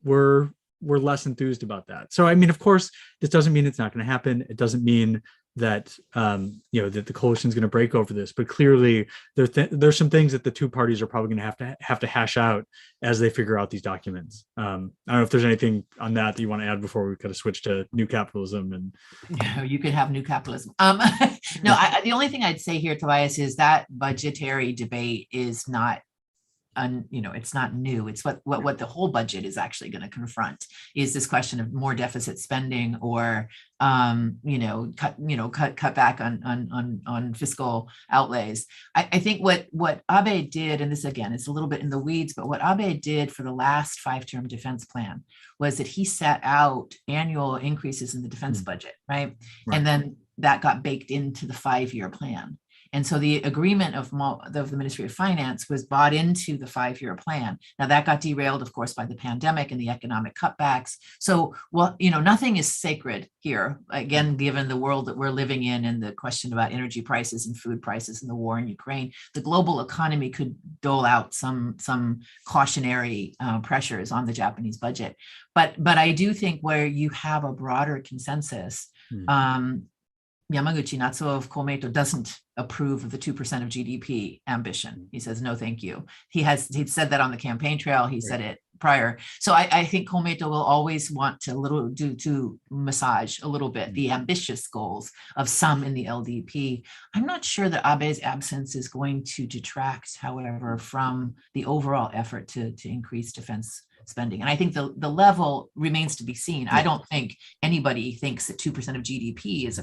were less enthused about that. So, of course, this doesn't mean it's not going to happen. It doesn't mean that, that the coalition is going to break over this. But clearly, there's some things that the two parties are probably going to have to hash out as they figure out these documents. I don't know if there's anything on that you want to add before we kind of switch to new capitalism. And you can have new capitalism. No, the only thing I'd say here, Tobias, is that budgetary debate is not it's not new. It's what the whole budget is actually going to confront, is this question of more deficit spending or cut back on fiscal outlays. I think what Abe did, and this again, it's a little bit in the weeds, but what Abe did for the last 5-term defense plan was that he set out annual increases in the defense budget, right? And then that got baked into the 5-year plan. And so the agreement of the Ministry of Finance was bought into the 5-year plan. Now that got derailed, of course, by the pandemic and the economic cutbacks. So, nothing is sacred here. Again, given the world that we're living in and the question about energy prices and food prices and the war in Ukraine, the global economy could dole out some cautionary pressures on the Japanese budget. But I do think where you have a broader consensus, Yamaguchi Natsuo of Komeito doesn't approve of the 2% of GDP ambition. He says, no, thank you. He'd said that on the campaign trail. He said it prior. So I think Komeito will always want to massage a little bit the ambitious goals of some in the LDP. I'm not sure that Abe's absence is going to detract, however, from the overall effort to increase defense spending. And I think the level remains to be seen. I don't think anybody thinks that 2% of GDP is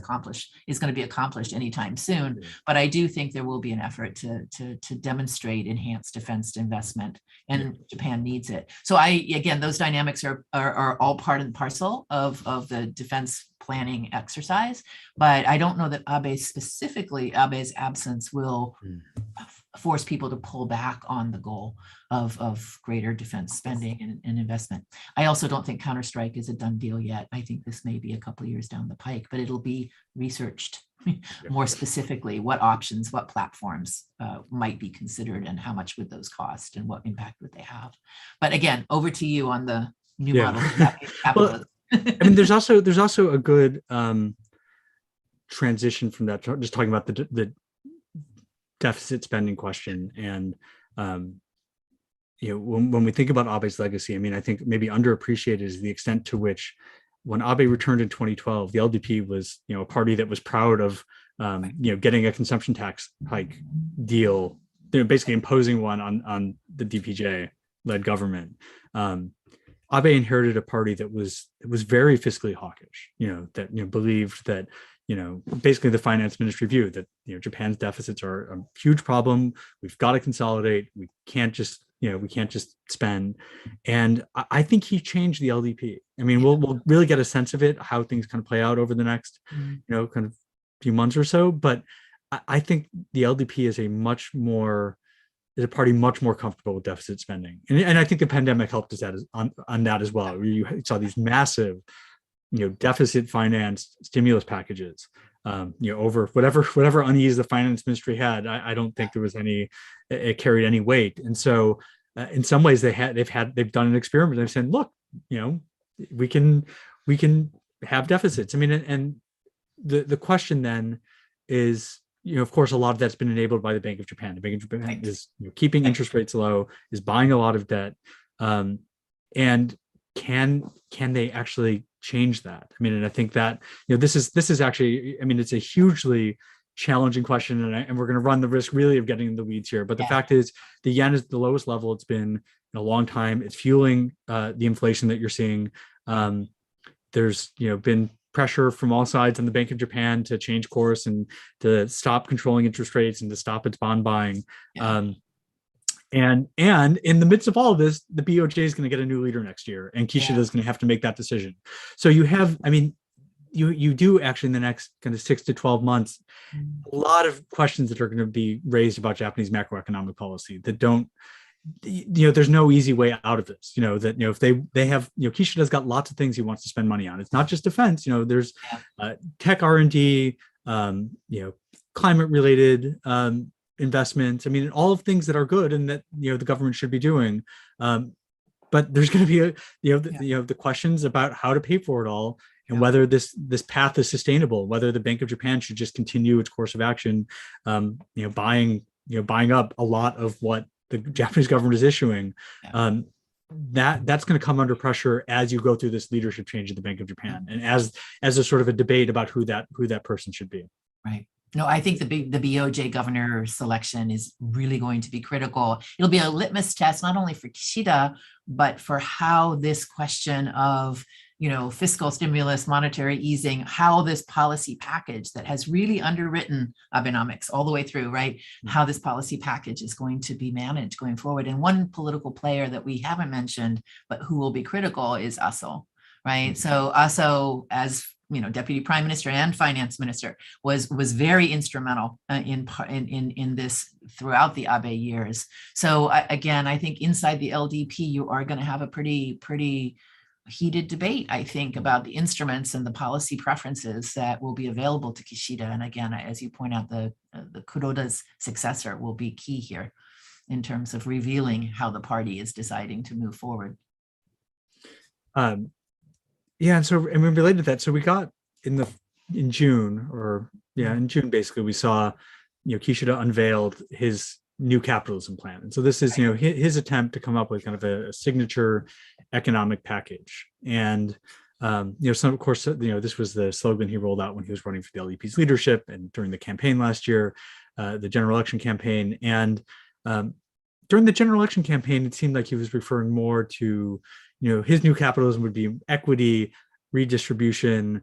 going to be accomplished anytime soon. But I do think there will be an effort to demonstrate enhanced defense investment, and Japan needs it. So again, those dynamics are all part and parcel of the defense planning exercise. But I don't know that Abe's absence will force people to pull back on the goal of greater defense spending and investment. I also don't think counterstrike is a done deal yet. I think this may be a couple of years down the pike, but it'll be researched more specifically. What options, what platforms might be considered, and how much would those cost, and what impact would they have? But again, over to you on the new model of capitalism. Well, there's also a good transition from that, just talking about the deficit spending question. And when we think about Abe's legacy, I think maybe underappreciated is the extent to which, when Abe returned in 2012, the LDP was a party that was proud of getting a consumption tax hike deal, basically imposing one on the DPJ led government. Abe inherited a party that was very fiscally hawkish, that believed that basically the finance ministry view that Japan's deficits are a huge problem. We've got to consolidate. We can't just we can't just spend. And I think he changed the LDP. I mean, we'll really get a sense of it, how things kind of play out over the next, kind of few months or so. But I think the LDP is a party much more comfortable with deficit spending. And I think the pandemic helped us on that as well. You saw these massive, deficit financed stimulus packages, over whatever unease the finance ministry had. I don't think there was it carried any weight. And so in some ways they've done an experiment. They've said, look, we can have deficits. I mean, and the question then is, of course, a lot of that's been enabled by the Bank of Japan. The Bank of Japan is keeping interest rates low, is buying a lot of debt, and can they actually change that? I mean, and I think that this is actually, I mean, it's a hugely challenging question, and we're going to run the risk really of getting in the weeds here. But the fact is, the yen is the lowest level it's been in a long time. It's fueling the inflation that you're seeing. There's been pressure from all sides on the Bank of Japan to change course and to stop controlling interest rates and to stop its bond buying. And in the midst of all of this, the BOJ is going to get a new leader next year, and Kishida is going to have to make that decision. So you have, I mean, you do actually in the next kind of 6 to 12 months, a lot of questions that are going to be raised about Japanese macroeconomic policy that don't, there's no easy way out of this. If they have, Kishida's got lots of things he wants to spend money on. It's not just defense. There's tech R&D, climate related investments. I mean, all of things that are good and that the government should be doing. But there's going to be the questions about how to pay for it all, and whether this path is sustainable. Whether the Bank of Japan should just continue its course of action, buying up a lot of what the Japanese government is issuing. That's going to come under pressure as you go through this leadership change at the Bank of Japan, and as a sort of a debate about who that person should be. Right. No, I think the BOJ governor selection is really going to be critical. It'll be a litmus test, not only for Kishida, but for how this question of, fiscal stimulus, monetary easing, how this policy package that has really underwritten Abenomics all the way through, right? How this policy package is going to be managed going forward. And one political player that we haven't mentioned, but who will be critical, is Aso, right? So Aso, as Deputy Prime Minister and Finance Minister, was very instrumental in this throughout the Abe years. So again, I think inside the LDP, you are going to have a pretty heated debate, I think, about the instruments and the policy preferences that will be available to Kishida. And again, as you point out, the Kuroda's successor will be key here in terms of revealing how the party is deciding to move forward. And so, and related to that, so we got in June, basically, we saw, Kishida unveiled his new capitalism plan. And so this is, his attempt to come up with kind of a signature economic package. And, some, of course, this was the slogan he rolled out when he was running for the LDP's leadership and during the campaign last year, the general election campaign. And during the general election campaign, it seemed like he was referring more to, his new capitalism would be equity, redistribution,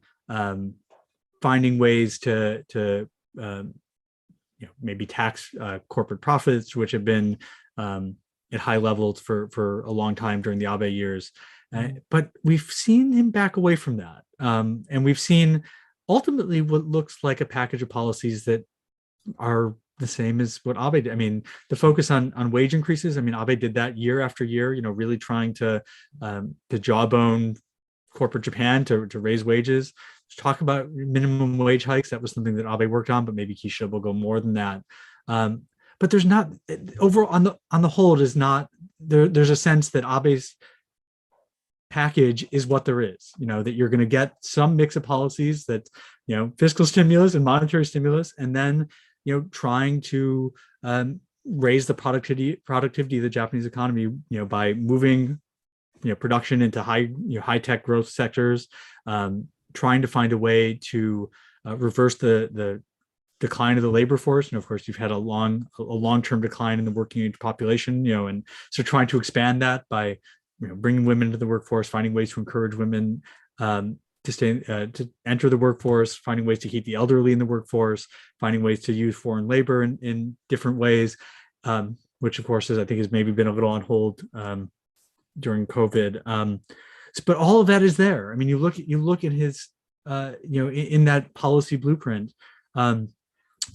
finding ways to maybe tax corporate profits, which have been at high levels for a long time during the Abe years. But we've seen him back away from that. And we've seen ultimately what looks like a package of policies that are the same as what Abe did. I mean, the focus on wage increases. I mean, Abe did that year after year, really trying to jawbone corporate Japan to raise wages. Talk about minimum wage hikes. That was something that Abe worked on, but maybe Kishida will go more than that. But there's not overall on the whole, it is not there. There's a sense that Abe's package is what there is, that you're going to get some mix of policies that, fiscal stimulus and monetary stimulus, and then, trying to raise the productivity of the Japanese economy, by moving, production into high tech growth sectors, trying to find a way to reverse the decline of the labor force. And of course, you've had a long-term decline in the working age population, and so trying to expand that by bringing women into the workforce, finding ways to encourage women to enter the workforce, finding ways to keep the elderly in the workforce, finding ways to use foreign labor in different ways, which of course is, I think, has maybe been a little on hold during COVID. But all of that is there. I mean, you look at his, in that policy blueprint.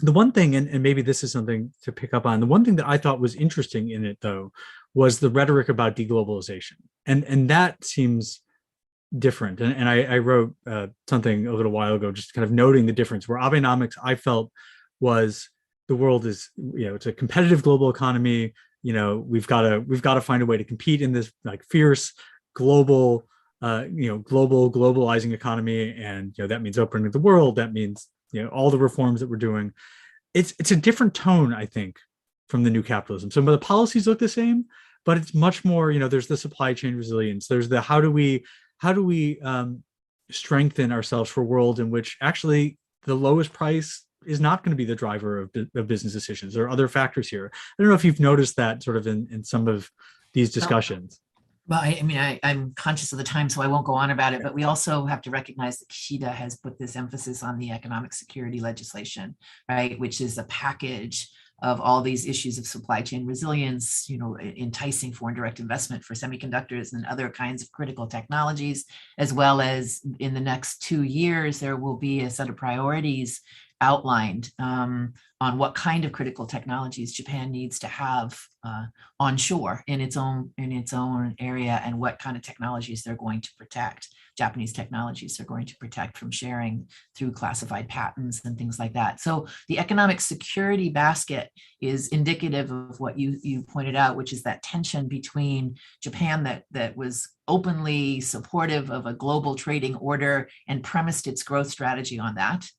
The one thing, and maybe this is something to pick up on, the one thing that I thought was interesting in it, though, was the rhetoric about deglobalization. And that seems different. And I wrote something a little while ago, just kind of noting the difference, where Abenomics, I felt, was the world is, it's a competitive global economy. We've got to find a way to compete in this like fierce global, globalizing economy. And, that means opening the world. That means, all the reforms that we're doing. It's a different tone, I think, from the new capitalism. Some of the policies look the same, but it's much more, there's the supply chain resilience. There's the how do we strengthen ourselves for a world in which actually the lowest price is not going to be the driver of business decisions. There are other factors here. I don't know if you've noticed that sort of in some of these discussions. Well, I'm conscious of the time, so I won't go on about it, but we also have to recognize that Kishida has put this emphasis on the economic security legislation, right, which is a package of all these issues of supply chain resilience, enticing foreign direct investment for semiconductors and other kinds of critical technologies, as well as in the next 2 years, there will be a set of priorities outlined on what kind of critical technologies Japan needs to have onshore in its own area, and what kind of technologies they're going to protect. Japanese technologies they're going to protect from sharing through classified patents and things like that. So the economic security basket is indicative of what you pointed out, which is that tension between Japan that was openly supportive of a global trading order and premised its growth strategy on that,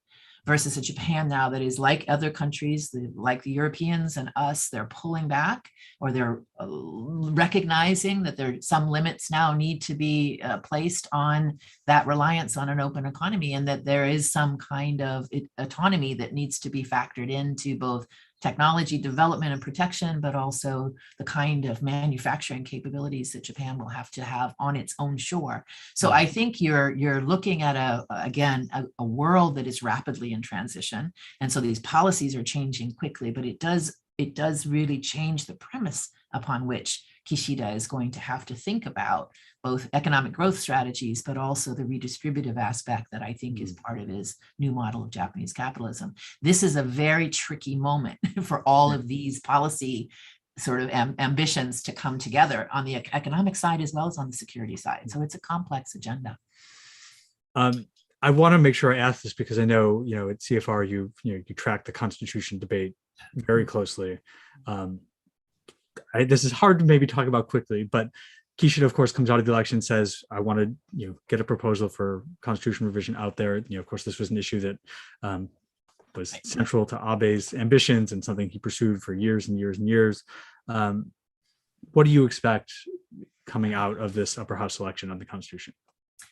versus a Japan now that is like other countries, like the Europeans and us, they're pulling back, or they're recognizing that some limits now need to be placed on that reliance on an open economy, and that there is some kind of autonomy that needs to be factored into both technology development and protection, but also the kind of manufacturing capabilities that Japan will have to have on its own shore. So I think you're looking at a world that is rapidly in transition, and so these policies are changing quickly. But it does really change the premise upon which Kishida is going to have to think about both economic growth strategies, but also the redistributive aspect that I think is part of his new model of Japanese capitalism. This is a very tricky moment for all of these policy sort of ambitions to come together on the economic side as well as on the security side. So it's a complex agenda. I want to make sure I ask this because I know, at CFR, you track the Constitution debate very closely. This is hard to maybe talk about quickly, but Kishida, of course, comes out of the election, says, I want to get a proposal for constitution revision out there. Of course, this was an issue that was central to Abe's ambitions and something he pursued for years and years and years. What do you expect coming out of this upper house election on the Constitution?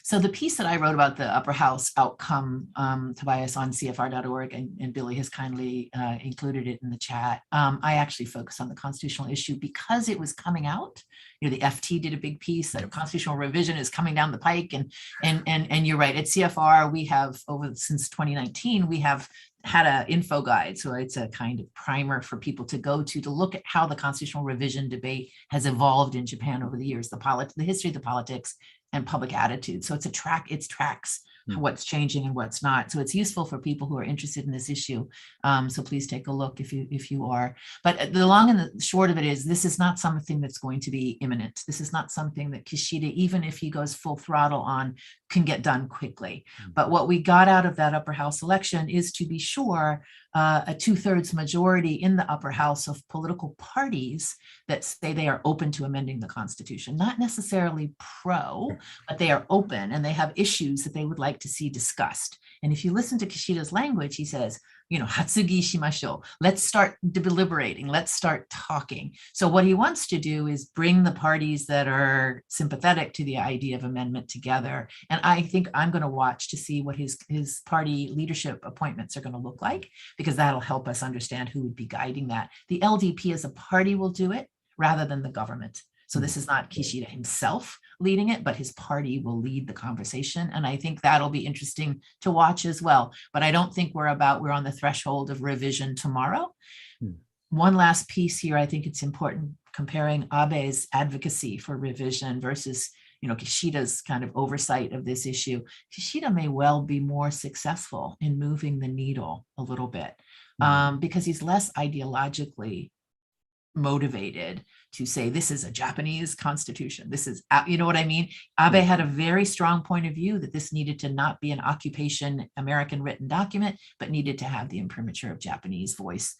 So the piece that I wrote about the upper house outcome, Tobias, on CFR.org, and Billy has kindly included it in the chat. I actually focus on the constitutional issue because it was coming out. The FT did a big piece that constitutional revision is coming down the pike, and you're right. At CFR, we have since 2019, we have had an info guide. So it's a kind of primer for people to go to look at how the constitutional revision debate has evolved in Japan over the years, the history of the politics and public attitude. So it tracks what's changing and what's not. So it's useful for people who are interested in this issue. So please take a look if you are. But the long and the short of it is, this is not something that's going to be imminent. This is not something that Kishida, even if he goes full throttle on, can get done quickly. But what we got out of that upper house election is, to be sure, a 2/3 majority in the upper house of political parties that say they are open to amending the Constitution, not necessarily pro, but they are open and they have issues that they would like to see discussed. And if you listen to Kishida's language, he says, hatsugi shimashou, let's start deliberating, let's start talking. So what he wants to do is bring the parties that are sympathetic to the idea of amendment together. And I think I'm going to watch to see what his party leadership appointments are going to look like, because that'll help us understand who would be guiding that. The LDP as a party will do it rather than the government. So this is not Kishida himself leading it, but his party will lead the conversation. And I think that'll be interesting to watch as well. But I don't think we're on the threshold of revision tomorrow. One last piece here, I think it's important comparing Abe's advocacy for revision versus Kishida's kind of oversight of this issue. Kishida may well be more successful in moving the needle a little bit because he's less ideologically motivated to say this is a Japanese constitution. This is, you know what I mean? Abe had a very strong point of view that this needed to not be an occupation American written document, but needed to have the imprimatur of Japanese voice.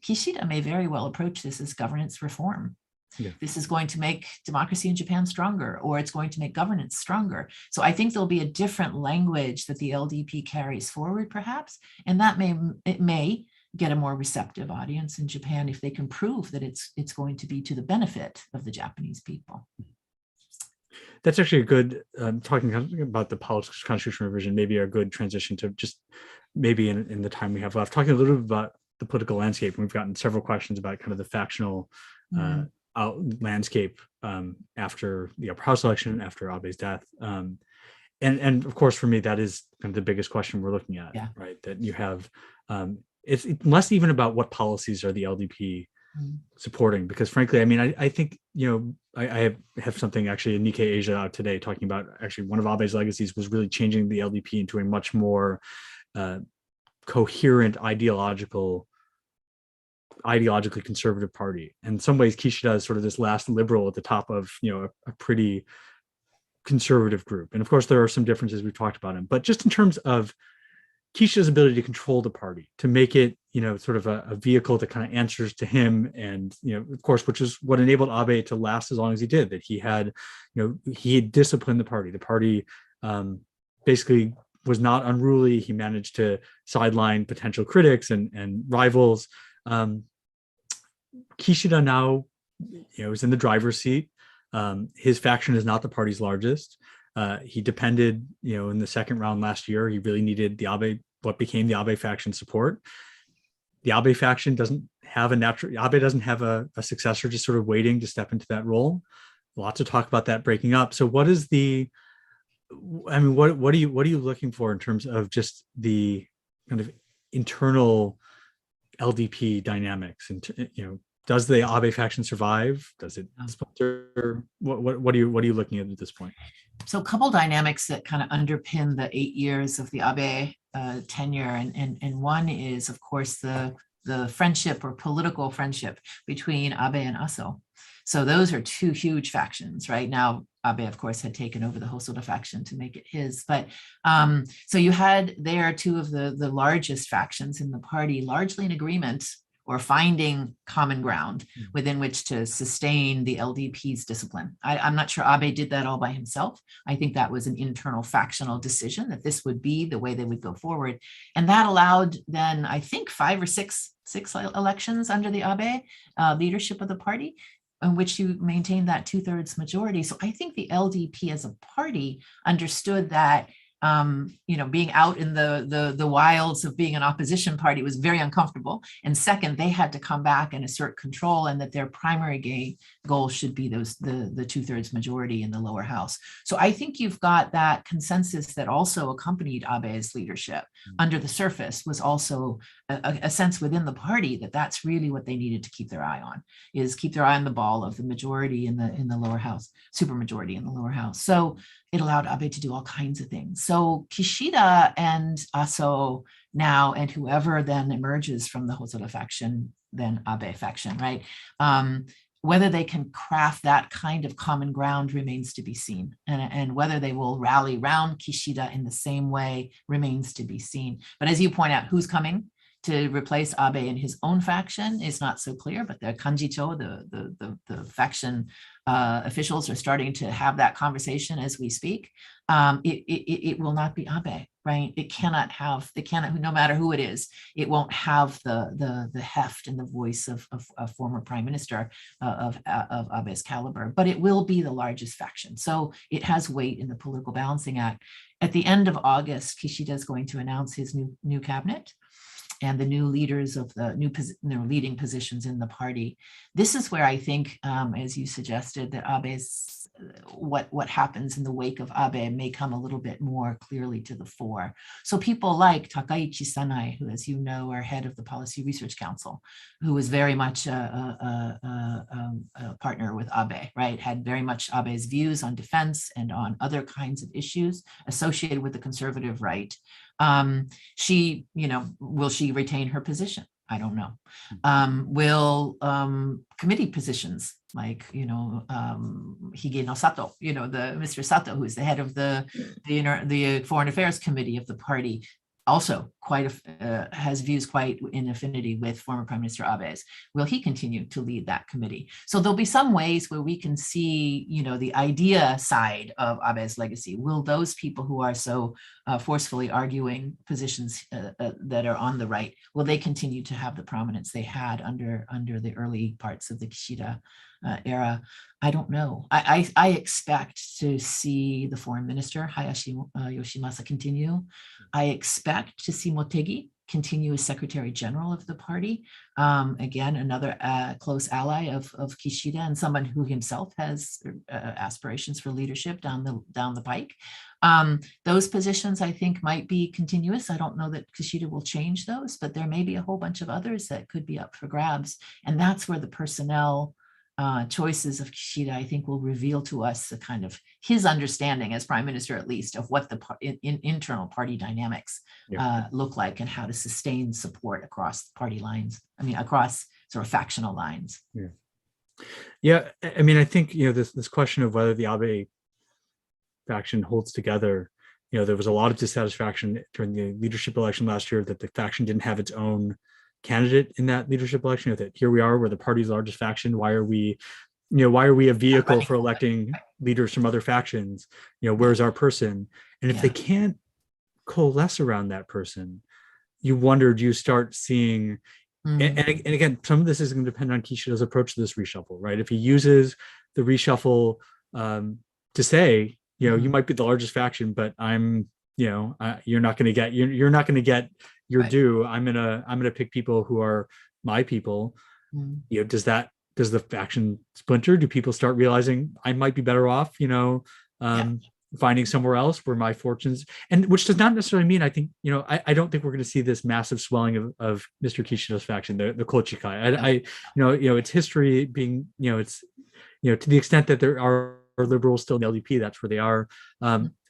Kishida may very well approach this as governance reform. Yeah. This is going to make democracy in Japan stronger, or it's going to make governance stronger. So I think there'll be a different language that the LDP carries forward, perhaps, and that may get a more receptive audience in Japan if they can prove that it's going to be to the benefit of the Japanese people. That's actually a good, talking about the politics constitutional revision, maybe a good transition to just maybe in the time we have left, talking a little bit about the political landscape. We've gotten several questions about kind of the factional landscape after the upper house election, after Abe's death. And of course, for me, that is kind of the biggest question we're looking at, right? That you have, it's less even about what policies are the LDP supporting, because frankly, I mean, I think, I have something actually in Nikkei Asia out today talking about actually one of Abe's legacies was really changing the LDP into a much more coherent ideologically conservative party. In some ways, Kishida is sort of this last liberal at the top of, a pretty conservative group. And of course, there are some differences we've talked about him, but just in terms of Kishida's ability to control the party, to make it, sort of a vehicle that kind of answers to him. And, of course, which is what enabled Abe to last as long as he did, that he had, he had disciplined the party. The party basically was not unruly. He managed to sideline potential critics and rivals. Kishida now, is in the driver's seat. His faction is not the party's largest. He depended, in the second round last year, he really needed the Abe, what became the Abe faction support. The Abe faction doesn't have Abe doesn't have a successor just sort of waiting to step into that role. Lots of talk about that breaking up. So what is what are you looking for in terms of just the kind of internal LDP dynamics? And, does the Abe faction survive? Does it splinter? What are you looking at this point? So a couple dynamics that kind of underpin the 8 years of the Abe tenure. And one is, of course, the friendship or political friendship between Abe and Aso. So those are two huge factions. Right now, Abe, of course, had taken over the Hosoda faction to make it his. But so you had there two of the largest factions in the party, largely in agreement or finding common ground within which to sustain the LDP's discipline. I'm not sure Abe did that all by himself. I think that was an internal factional decision that this would be the way they would go forward. And that allowed then, I think, 5 or 6 elections under the Abe leadership of the party, in which you maintained that 2/3 majority. So I think the LDP as a party understood that being out in the wilds of being an opposition party was very uncomfortable. And second, they had to come back and assert control, and that their primary goal should be the 2/3 majority in the lower house. So I think you've got that consensus that also accompanied Abe's leadership. Under the surface was also a sense within the party that that's really what they needed to keep their eye on, is keep their eye on the ball of the majority in the lower house, supermajority in the lower house. So it allowed Abe to do all kinds of things. So Kishida and Aso now, and whoever then emerges from the Hosoda faction, then Abe faction, right? Whether they can craft that kind of common ground remains to be seen. And whether they will rally around Kishida in the same way remains to be seen. But as you point out, who's coming to replace Abe in his own faction is not so clear, but the Kanjicho, the faction officials are starting to have that conversation as we speak. It will not be Abe, right? It cannot, no matter who it is, it won't have the heft and the voice of a former prime minister of Abe's caliber, but it will be the largest faction. So it has weight in the political balancing act. At the end of August, Kishida is going to announce his new cabinet and the new leaders of the new leading positions in the party. This is where I think, as you suggested, that Abe's what happens in the wake of Abe may come a little bit more clearly to the fore. So people like Takaichi Sanai, who, as you know, are head of the Policy Research Council, who was very much a partner with Abe, right? Had very much Abe's views on defense and on other kinds of issues associated with the conservative right. She, will she retain her position? I don't know. Will committee positions like, Higeno Sato, the Mr. Sato, who is the head of the Foreign Affairs Committee of the party, also has views quite in affinity with former Prime Minister Abe's. Will he continue to lead that committee? So there'll be some ways where we can see, the idea side of Abe's legacy. Will those people who are so forcefully arguing positions that are on the right, will they continue to have the prominence they had under the early parts of the Kishida era? I don't know. I expect to see the foreign minister, Hayashi Yoshimasa, continue. I expect to see Motegi continue as Secretary General of the party. Again, another close ally of Kishida, and someone who himself has aspirations for leadership down the pike. Those positions, I think, might be continuous. I don't know that Kishida will change those, but there may be a whole bunch of others that could be up for grabs. And that's where the personnel choices of Kishida, I think, will reveal to us the kind of his understanding as prime minister, at least, of what the internal party dynamics look like and how to sustain support across party lines. I mean, across sort of factional lines. Yeah. I mean, I think, this question of whether the Abe faction holds together, there was a lot of dissatisfaction during the leadership election last year that the faction didn't have its own candidate in that leadership election. That here we are, we're the party's largest faction. Why are we a vehicle for electing leaders from other factions? Where's our person? And if they can't coalesce around that person, you wonder, do you start seeing, and again, some of this is going to depend on Kishida's approach to this reshuffle, right? If he uses the reshuffle to say, you might be the largest faction, but I'm, you're not going to get your due. I'm gonna pick people who are my people. Does the faction splinter? Do people start realizing I might be better off, finding somewhere else where my fortunes, and which does not necessarily mean, I think, I don't think we're going to see this massive swelling of Mr. Kishida's faction, the Kochikai. Its history being, it's, to the extent that there are liberals still in the LDP, that's where they are.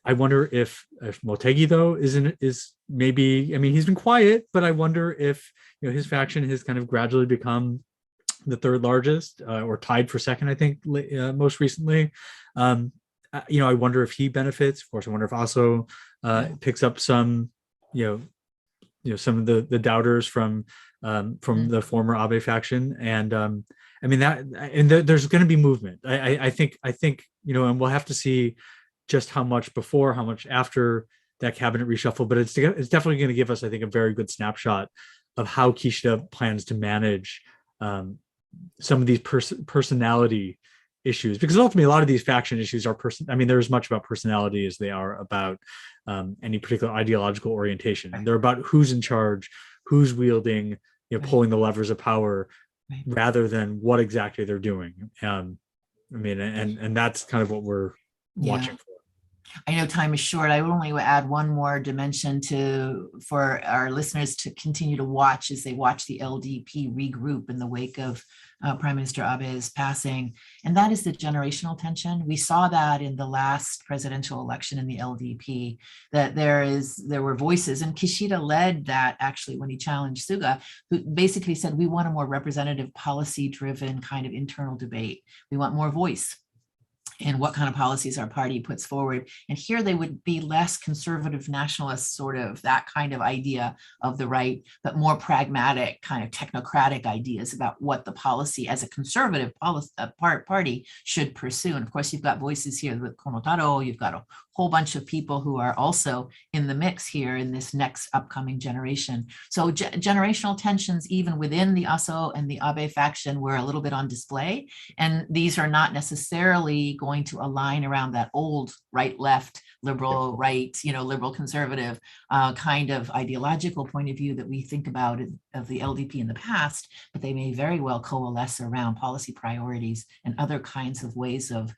I wonder if Motegi, though, is maybe, I mean, he's been quiet, but I wonder if his faction has kind of gradually become the third largest, or tied for second, I think, most recently. I wonder if he benefits. Of course, I wonder if also picks up some, some of the doubters from the former Abe faction, and I mean there's going to be movement. I think, and we'll have to see just how much before, how much after that cabinet reshuffle, but it's definitely going to give us, I think, a very good snapshot of how Kishida plans to manage some of these personality issues, because ultimately a lot of these faction issues are they're as much about personality as they are about any particular ideological orientation. And they're about who's in charge, who's wielding, pulling the levers of power, rather than what exactly they're doing. And that's kind of what we're watching for. I know time is short. I will only add one more dimension for our listeners to continue to watch as they watch the LDP regroup in the wake of Prime Minister Abe's passing, and that is the generational tension. We saw that in the last presidential election in the LDP, that there were voices, and Kishida led that actually when he challenged Suga, who basically said, we want a more representative, policy-driven kind of internal debate. We want more voice and what kind of policies our party puts forward. And here they would be less conservative nationalist, sort of that kind of idea of the right, but more pragmatic kind of technocratic ideas about what the policy as a conservative party should pursue. And of course, you've got voices here with Konotaro, you've got a whole bunch of people who are also in the mix here in this next upcoming generation. So generational tensions, even within the ASO and the Abe faction, were a little bit on display. And these are not necessarily going to align around that old right-left liberal right, liberal conservative kind of ideological point of view that we think about of the LDP in the past, but they may very well coalesce around policy priorities and other kinds of ways of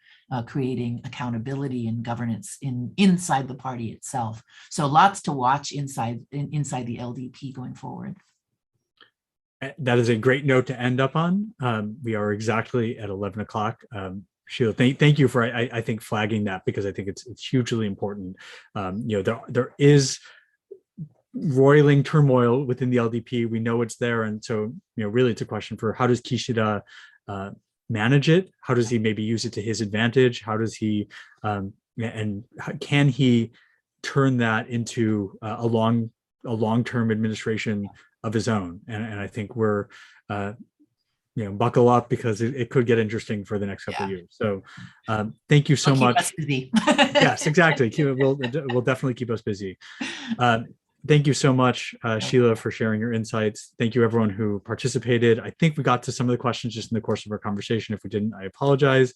creating accountability and governance inside the party itself. So lots to watch inside the LDP going forward. That is a great note to end up on. We are exactly at 11 o'clock. Sheila, thank you for, I think, flagging that, because I think it's hugely important. There is roiling turmoil within the LDP. We know it's there. And so, really it's a question for how does Kishida manage it? How does he maybe use it to his advantage? How does he, and can he turn that into a long-term administration of his own? And I think we're, buckle up, because it could get interesting for the next couple of years. So thank you so much. Yes, exactly. We'll definitely keep us busy. Thank you so much, Sheila, for sharing your insights. Thank you, everyone who participated. I think we got to some of the questions just in the course of our conversation. If we didn't, I apologize.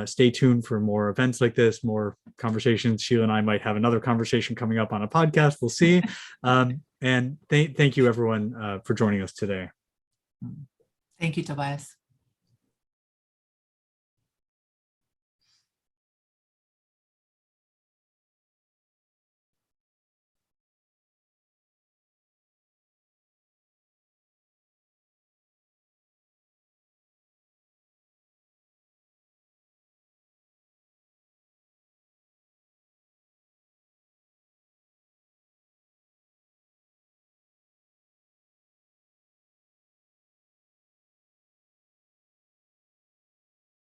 Stay tuned for more events like this, more conversations. Sheila and I might have another conversation coming up on a podcast. We'll see. And thank you, everyone, for joining us today. Thank you, Tobias.